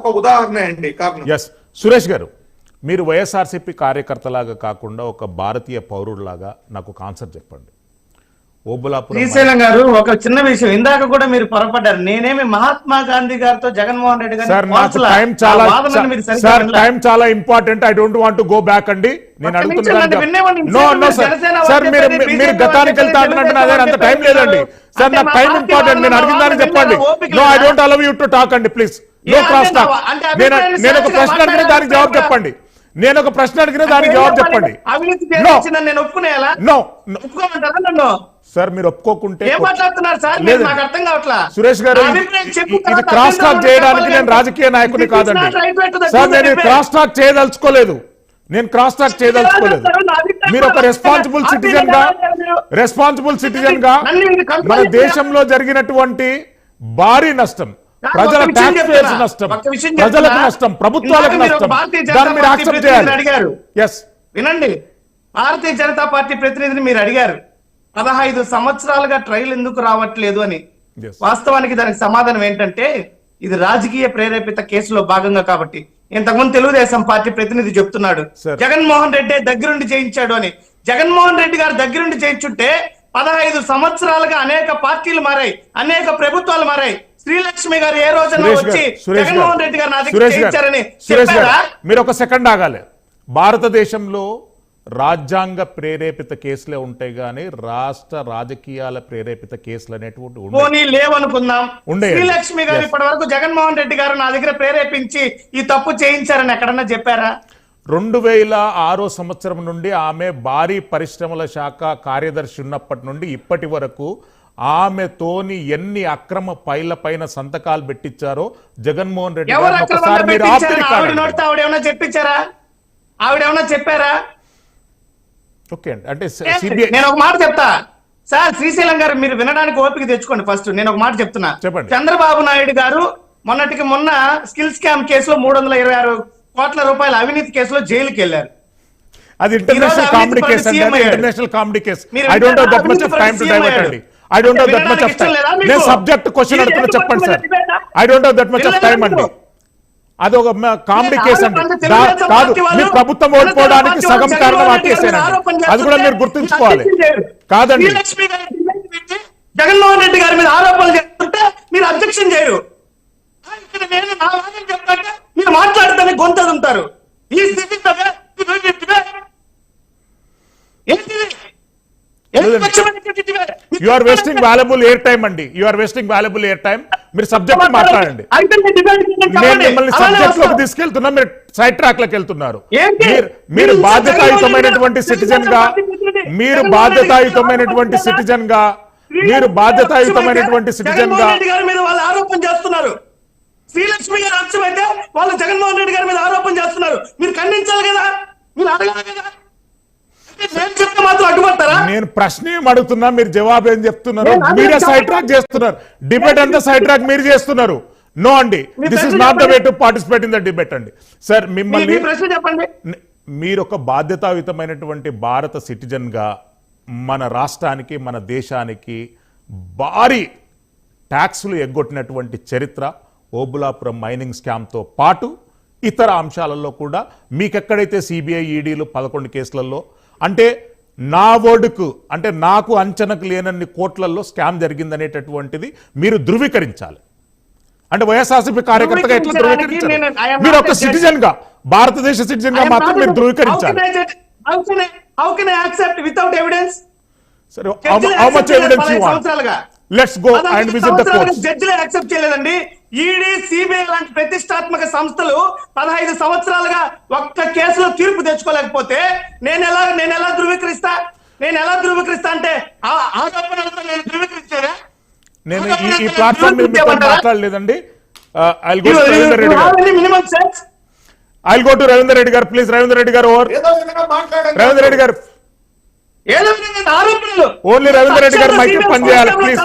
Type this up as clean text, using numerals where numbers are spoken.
ఒక ఉదాహరణ అండి కారణం. ఎస్ సురేష్ గారు, మీరు వైఎస్ఆర్సీపీ కార్యకర్తలాగా కాకుండా ఒక భారతీయ పౌరుడిలాగా నాకు ఒక ఆన్సర్ చెప్పండి. ఓబులాపురం శ్రీశైలం గారు ఒక చిన్న విషయం ఇందాక కూడా మీరు పొరపడ్డారు. నేనేమి మహాత్మా గాంధీ గారితో జగన్మోహన్ రెడ్డి గారు టైం చాలా important. I don't want to go back అండి. నేను అడుగుతున్నాను. నో సార్, మీరు గతానికి వెళ్తా అంటున్నట్టు అదే అంత టైం లేదండి సార్. నాకు టైం ఇంపార్టెంట్. నేను అడిగిన దాన్ని చెప్పండి. No, I don't allow you to talk అండి ప్లీజ్. No cross talk. నేను ఒక ప్రశ్న అడిగిన దానికి జవాబు చెప్పండి. నేను ఒక ప్రశ్న అడిగిన దానికి జవాబు చెప్పండి. సార్ మీరు ఒప్పుకోకుంటే సురేష్ గారు, ఇది క్రాస్ టాక్ చేయడానికి నేను రాజకీయ నాయకుడిని కాదండి సార్. నేను క్రాస్ టాక్ చేయదలుచుకోలేదు. మీరు ఒక రెస్పాన్సిబుల్ సిటిజన్ గా మన దేశంలో జరిగినటువంటి భారీ నష్టం, ప్రజల ట్యాక్స్ పేయర్స్ నష్టం, ప్రజలకు నష్టం, ప్రభుత్వాలకు నష్టం, దాన్ని మీరు యాక్సెప్ట్ చేయాలి. ఎస్ వినండి, భారతీయ జనతా పార్టీ ప్రతినిధిని మీరు అడిగారు 15 సంవత్సరాలుగా ట్రయల్ ఎందుకు రావట్లేదు అని. వాస్తవానికి దానికి సమాధానం ఏంటంటే ఇది రాజకీయ ప్రేరేపిత కేసులో భాగంగా కాబట్టి. ఇంతకుముందు తెలుగుదేశం పార్టీ ప్రతినిధి చెప్తున్నాడు జగన్మోహన్ రెడ్డి దగ్గరుండి చేయించాడు అని. జగన్మోహన్ రెడ్డి గారు దగ్గరుండి చేయించుంటే 15 సంవత్సరాలుగా అనేక పార్టీలు మారాయి, అనేక ప్రభుత్వాలు మారాయి. శ్రీలక్ష్మి గారు ఏ రోజున వచ్చి జగన్మోహన్ రెడ్డి గారు నా దగ్గర చేయించారని చెప్పారా? మీరు ఒక సెకండ్ ఆగాలి. భారతదేశంలో రాజ్యాంగ ప్రేరేపిత కేసులే ఉంటాయి కానీ రాష్ట్ర రాజకీయాల ప్రేరేపిత కేసులు అనేటువంటి లేవనుకుందాం. శ్రీలక్ష్మి గారు ఇప్పటి వరకు జగన్మోహన్ రెడ్డి గారు నా దగ్గర ప్రేరేపించి ఈ తప్పు చేయించారని ఎక్కడన్నా చెప్పారా? 2006 సంవత్సరం నుండి ఆమె భారీ పరిశ్రమల శాఖ కార్యదర్శి ఉన్నప్పటి నుండి ఇప్పటి వరకు ఆమెతోని ఎన్ని అక్రమ పైల పైన సంతకాలు పెట్టించారో జగన్మోహన్ రెడ్డి ఆవిడేమన్నా చెప్పారా? ఓకే అండి, అంటే నేను ఒక మాట చెప్తా సార్. శ్రీశైలం గారు మీరు వినడానికి ఓపిక తెచ్చుకోండి. ఫస్ట్ నేను ఒక మాట చెప్తున్నా. చెప్పండి. చంద్రబాబు నాయుడు గారు మొన్న స్కిల్ స్కామ్ కేసులో 326 కోట్ల రూపాయల అవినీతి కేసులో జైలుకి వెళ్ళారు. అది ఇంటర్నేషనల్ కామెడీ కేసు అండి. International comedy case. I don't have that much of time to divert అండి. I don't have that much of time. నేను సబ్జెక్ట్ క్వశ్చన్ అడుగుతున్నా, చెప్పండి sir. I don't have that much of time అండి. అది ఒక comedy case అండి. కాదు, మీ ప్రభుత్వం ఓడిపోవడానికి సగం కారణం ఆ కేసేనండి. అది కూడా మీరు గుర్తుంచుకోవాలి. కాదండి, జగన్మోహన్ రెడ్డి గారి మీద ఆరోపణలు చేస్తుంటే మీరు అబ్జెక్షన్ చేయరు. మీరు మాట్లాడితేనే గొంతు ఉంటారు. ఈ స్థితి you are wasting valuable air time అండి. You are wasting valuable air time. మీరు సబ్జెక్ట్ మాట్లాడండి. నేను మిమ్మల్ని సబ్జెక్ట్ లోకి తీసుకెళ్తున్నా, మీరు సైడ్ ట్రాక్ లోకి వెళ్తున్నారు. మీరు బాధ్యతాయుతమైనటువంటి సిటిజన్ గా వాళ్ళు ఆరోపణ చేస్తున్నారు. శ్రీలక్ష్మి గారు అంశమైతే వాళ్ళు జగన్మోహన్ రెడ్డి గారి మీద ఆరోపణ చేస్తున్నారు. మీరు ఖండించాలి కదా, మీరు అడగాలి కదా. నేను ప్రశ్న ఏం అడుగుతున్నా, మీరు జవాబు ఏం చెప్తున్నారు? మీరే సైడ్ ట్రాక్ చేస్తున్నారు. డిబేట్ అంతా సైడ్ ట్రాక్ మీరు చేస్తున్నారు. నో అండి, this is not the way to participate in the debate అండి. సార్ మిమ్మల్ని, మీరు ఒక బాధ్యతాయుతమైనటువంటి భారత సిటిజన్ గా మన రాష్ట్రానికి, మన దేశానికి భారీ ట్యాక్సులు ఎగ్గొట్టినటువంటి చరిత్ర ఓబులాపురం మైనింగ్ స్కామ్తో పాటు ఇతర అంశాలలో కూడా మీకెక్కడైతే సిబిఐ ఈడీలు 11 కేసులలో, అంటే నా వర్డుకు, అంటే నాకు అంచనకు లేనన్ని కోట్లలో స్కామ్ జరిగిందనేటటువంటిది మీరు ధృవీకరించాలి. అంటే వైఎస్ఆర్సీపీ కార్యకర్తగా ఎట్లా ధృవీకరించాలి? మీరు ఒక సిటిజన్ గా, భారతదేశ సిటిజన్ గా మాత్రం మీరు ధృవీకరించాలి. సరే, how much evidence you want? Let's go and visit the courts. జడ్జిలే యాక్సెప్ట్ చేయలేదండి. ఈడీ, సిబిఐ లాంటి ప్రతిష్టాత్మక సంస్థలు 15 సంవత్సరాలుగా ఒక్క కేసులో తీర్పు తెచ్చుకోలేకపోతే నేను ఎలా ధృవీకరిస్తా అంటే ఆరోపణలతో నేను ధృవీకరించారా? నేను ఈ ప్లాట్ఫామ్ మీద మాట్లాడలేదండి. I'll go to Ravinder Reddy గారు. ప్లీజ్ రవీందర్ రెడ్డి గారు, ఓవర్. రవీందర్ రెడ్డి గారు, ఆరోపణలు ఓన్లీ రవీందర్ రెడ్డి గారు మైక్ పని చేయాలి ప్లీజ్.